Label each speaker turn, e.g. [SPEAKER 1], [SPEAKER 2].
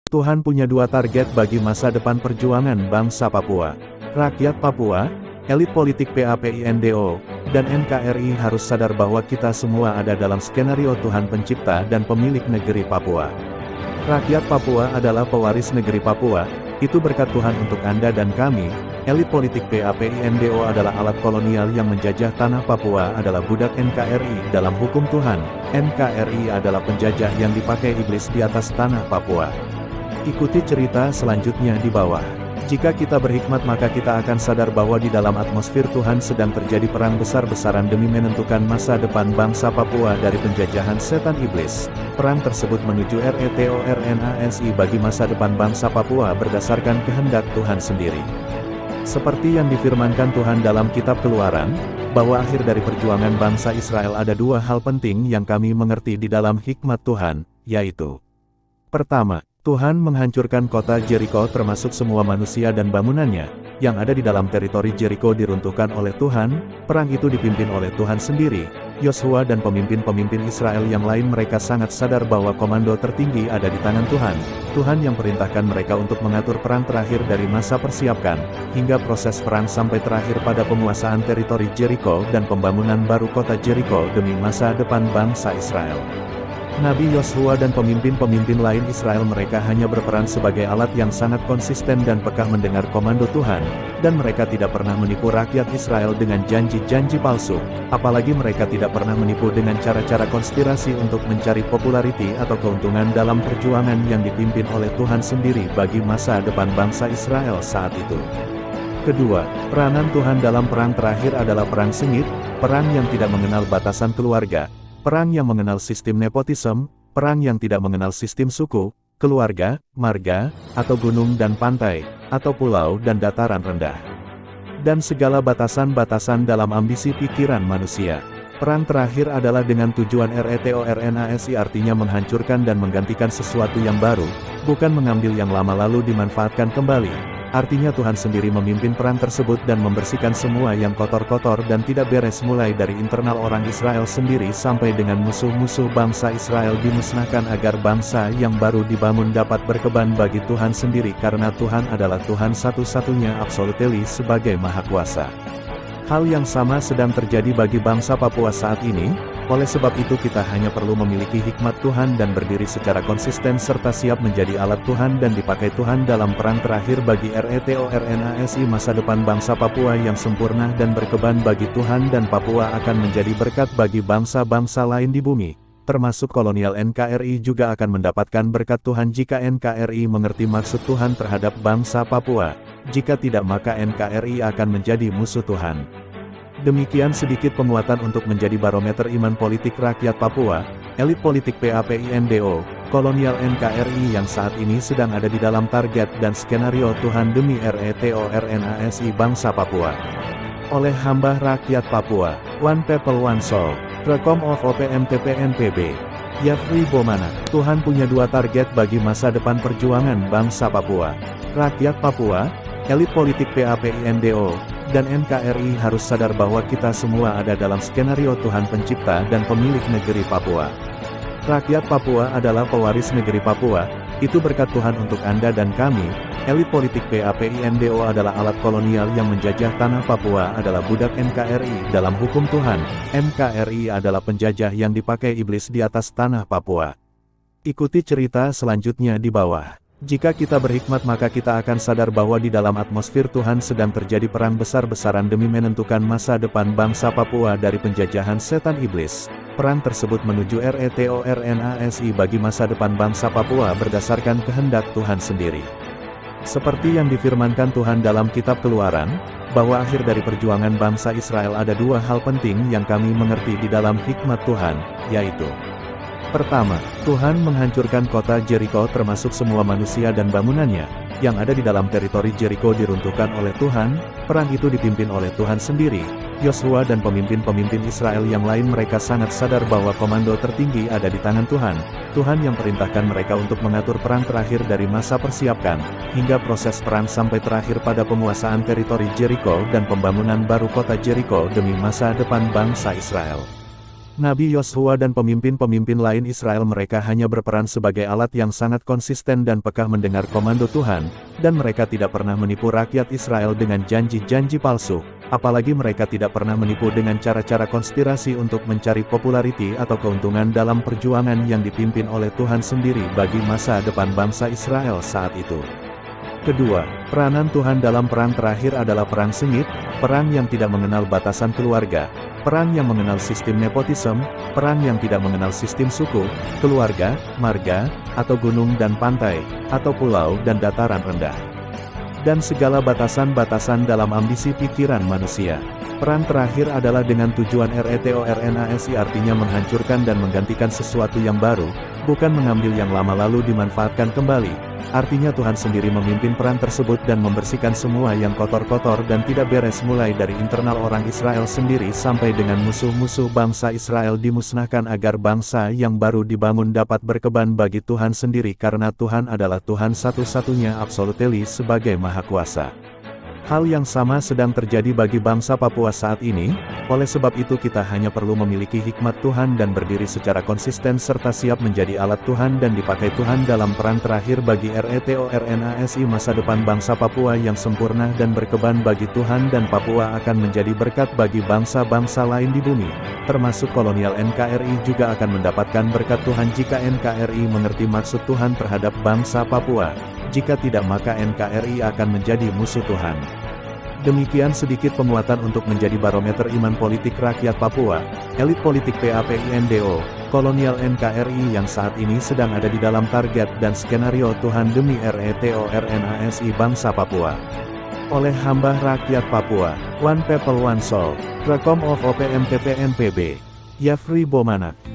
[SPEAKER 1] Tuhan punya dua target bagi masa depan perjuangan bangsa Papua. Rakyat Papua, elit politik PAPINDO, dan NKRI harus sadar bahwa kita semua ada dalam skenario Tuhan pencipta dan pemilik negeri Papua. Rakyat Papua adalah pewaris negeri Papua, itu berkat Tuhan untuk Anda dan kami. Elit politik PAPINDO adalah alat kolonial yang menjajah tanah Papua adalah budak NKRI dalam hukum Tuhan. NKRI adalah penjajah yang dipakai iblis di atas tanah Papua. Ikuti cerita selanjutnya di bawah. Jika kita berhikmat maka kita akan sadar bahwa di dalam atmosfer Tuhan sedang terjadi perang besar-besaran demi menentukan masa depan bangsa Papua dari penjajahan setan iblis. Perang tersebut menuju RETORNASI bagi masa depan bangsa Papua berdasarkan kehendak Tuhan sendiri. Seperti yang difirmankan Tuhan dalam kitab Keluaran, bahwa akhir dari perjuangan bangsa Israel ada dua hal penting yang kami mengerti di dalam hikmat Tuhan, yaitu: pertama, Tuhan menghancurkan kota Jeriko termasuk semua manusia dan bangunannya, yang ada di dalam teritori Jeriko diruntuhkan oleh Tuhan. Perang itu dipimpin oleh Tuhan sendiri. Yosua dan pemimpin-pemimpin Israel yang lain mereka sangat sadar bahwa komando tertinggi ada di tangan Tuhan. Tuhan yang perintahkan mereka untuk mengatur perang terakhir dari masa persiapkan, hingga proses perang sampai terakhir pada penguasaan teritori Jeriko dan pembangunan baru kota Jeriko demi masa depan bangsa Israel. Nabi Yosua dan pemimpin-pemimpin lain Israel mereka hanya berperan sebagai alat yang sangat konsisten dan peka mendengar komando Tuhan, dan mereka tidak pernah menipu rakyat Israel dengan janji-janji palsu, apalagi mereka tidak pernah menipu dengan cara-cara konspirasi untuk mencari populariti atau keuntungan dalam perjuangan yang dipimpin oleh Tuhan sendiri bagi masa depan bangsa Israel saat itu. Kedua, peranan Tuhan dalam perang terakhir adalah perang sengit, perang yang tidak mengenal batasan keluarga, perang yang mengenal sistem nepotisme, perang yang tidak mengenal sistem suku, keluarga, marga, atau gunung dan pantai, atau pulau dan dataran rendah. Dan segala batasan-batasan dalam ambisi pikiran manusia. Perang terakhir adalah dengan tujuan RETORNASI artinya menghancurkan dan menggantikan sesuatu yang baru, bukan mengambil yang lama lalu dimanfaatkan kembali. Artinya Tuhan sendiri memimpin perang tersebut dan membersihkan semua yang kotor-kotor dan tidak beres mulai dari internal orang Israel sendiri sampai dengan musuh-musuh bangsa Israel dimusnahkan agar bangsa yang baru dibangun dapat berkeban bagi Tuhan sendiri karena Tuhan adalah Tuhan satu-satunya absolutely sebagai Maha Kuasa. Hal yang sama sedang terjadi bagi bangsa Papua saat ini. Oleh sebab itu kita hanya perlu memiliki hikmat Tuhan dan berdiri secara konsisten serta siap menjadi alat Tuhan dan dipakai Tuhan dalam perang terakhir bagi RETORNASI masa depan bangsa Papua yang sempurna dan berkeban bagi Tuhan dan Papua akan menjadi berkat bagi bangsa-bangsa lain di bumi. Termasuk kolonial NKRI juga akan mendapatkan berkat Tuhan jika NKRI mengerti maksud Tuhan terhadap bangsa Papua. Jika tidak maka NKRI akan menjadi musuh Tuhan. Demikian sedikit penguatan untuk menjadi barometer iman politik rakyat Papua, elit politik PAPINDO, kolonial NKRI yang saat ini sedang ada di dalam target dan skenario Tuhan demi RETORNASI bangsa Papua. Oleh hamba rakyat Papua, One People One Soul, Rekom of OPMTPNPB, Yafri Bomana, Tuhan punya dua target bagi masa depan perjuangan bangsa Papua. Rakyat Papua, elit politik PAPINDO, dan NKRI harus sadar bahwa kita semua ada dalam skenario Tuhan pencipta dan pemilik negeri Papua. Rakyat Papua adalah pewaris negeri Papua, itu berkat Tuhan untuk Anda dan kami. Elit politik PAPINDO adalah alat kolonial yang menjajah tanah Papua adalah budak NKRI dalam hukum Tuhan. NKRI adalah penjajah yang dipakai iblis di atas tanah Papua. Ikuti cerita selanjutnya di bawah. Jika kita berhikmat maka kita akan sadar bahwa di dalam atmosfer Tuhan sedang terjadi perang besar-besaran demi menentukan masa depan bangsa Papua dari penjajahan setan iblis. Perang tersebut menuju RETORNASI bagi masa depan bangsa Papua berdasarkan kehendak Tuhan sendiri. Seperti yang difirmankan Tuhan dalam kitab Keluaran, bahwa akhir dari perjuangan bangsa Israel ada dua hal penting yang kami mengerti di dalam hikmat Tuhan, yaitu: pertama, Tuhan menghancurkan kota Jeriko termasuk semua manusia dan bangunannya, yang ada di dalam teritori Jeriko diruntuhkan oleh Tuhan. Perang itu dipimpin oleh Tuhan sendiri. Yosua dan pemimpin-pemimpin Israel yang lain mereka sangat sadar bahwa komando tertinggi ada di tangan Tuhan. Tuhan yang perintahkan mereka untuk mengatur perang terakhir dari masa persiapkan, hingga proses perang sampai terakhir pada penguasaan teritori Jeriko dan pembangunan baru kota Jeriko demi masa depan bangsa Israel. Nabi Yosua dan pemimpin-pemimpin lain Israel mereka hanya berperan sebagai alat yang sangat konsisten dan peka mendengar komando Tuhan, dan mereka tidak pernah menipu rakyat Israel dengan janji-janji palsu, apalagi mereka tidak pernah menipu dengan cara-cara konspirasi untuk mencari populariti atau keuntungan dalam perjuangan yang dipimpin oleh Tuhan sendiri bagi masa depan bangsa Israel saat itu. Kedua, peranan Tuhan dalam perang terakhir adalah perang sengit, perang yang tidak mengenal batasan keluarga, perang yang mengenal sistem nepotisme, perang yang tidak mengenal sistem suku, keluarga, marga, atau gunung dan pantai, atau pulau dan dataran rendah. Dan segala batasan-batasan dalam ambisi pikiran manusia. Perang terakhir adalah dengan tujuan RETORNASI artinya menghancurkan dan menggantikan sesuatu yang baru, bukan mengambil yang lama lalu dimanfaatkan kembali. Artinya Tuhan sendiri memimpin perang tersebut dan membersihkan semua yang kotor-kotor dan tidak beres mulai dari internal orang Israel sendiri sampai dengan musuh-musuh bangsa Israel dimusnahkan agar bangsa yang baru dibangun dapat berkeban bagi Tuhan sendiri karena Tuhan adalah Tuhan satu-satunya absolutely sebagai Maha Kuasa. Hal yang sama sedang terjadi bagi bangsa Papua saat ini, oleh sebab itu kita hanya perlu memiliki hikmat Tuhan dan berdiri secara konsisten serta siap menjadi alat Tuhan dan dipakai Tuhan dalam perang terakhir bagi RETORNASI masa depan bangsa Papua yang sempurna dan berkeban bagi Tuhan dan Papua akan menjadi berkat bagi bangsa-bangsa lain di bumi, termasuk kolonial NKRI juga akan mendapatkan berkat Tuhan jika NKRI mengerti maksud Tuhan terhadap bangsa Papua. Jika tidak maka NKRI akan menjadi musuh Tuhan. Demikian sedikit penguatan untuk menjadi barometer iman politik rakyat Papua, elit politik PAPINDO, kolonial NKRI yang saat ini sedang ada di dalam target dan skenario Tuhan demi RETORNASI bangsa Papua. Oleh hamba rakyat Papua, One People One Soul, Rekom of OPMTPNPB, Yafri Bomanak.